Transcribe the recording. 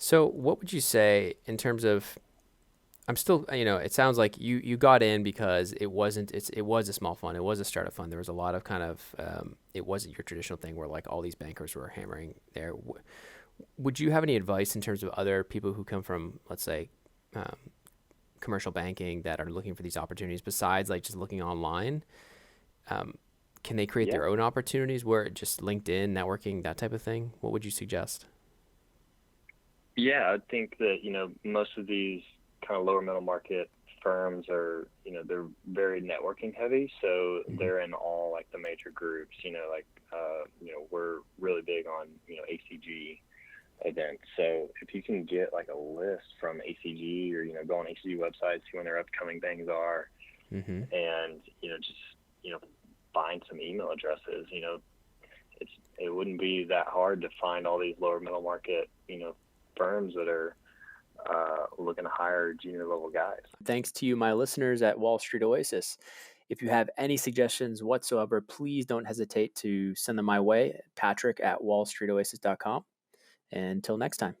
So what would you say in terms of, I'm still, it sounds like you got in because it was a small fund. It was a startup fund. There was a lot of kind of, it wasn't your traditional thing where like all these bankers were hammering there. Would you have any advice in terms of other people who come from, let's say, um, commercial banking that are looking for these opportunities besides like just looking online? Um, can they create Yeah. their own opportunities where just LinkedIn, networking, that type of thing? What would you suggest? Yeah, I think that, most of these kind of lower middle market firms are, they're very networking heavy. So Hmm. they're in all like the major groups, we're really big on, ACG events. So if you can get like a list from ACG or, go on ACG websites, see when their upcoming things are, Hmm. and, just, find some email addresses, it wouldn't be that hard to find all these lower middle market, firms that are looking to hire junior level guys. Thanks to you, my listeners at Wall Street Oasis. If you have any suggestions whatsoever, please don't hesitate to send them my way, Patrick at wallstreetoasis.com. Until next time.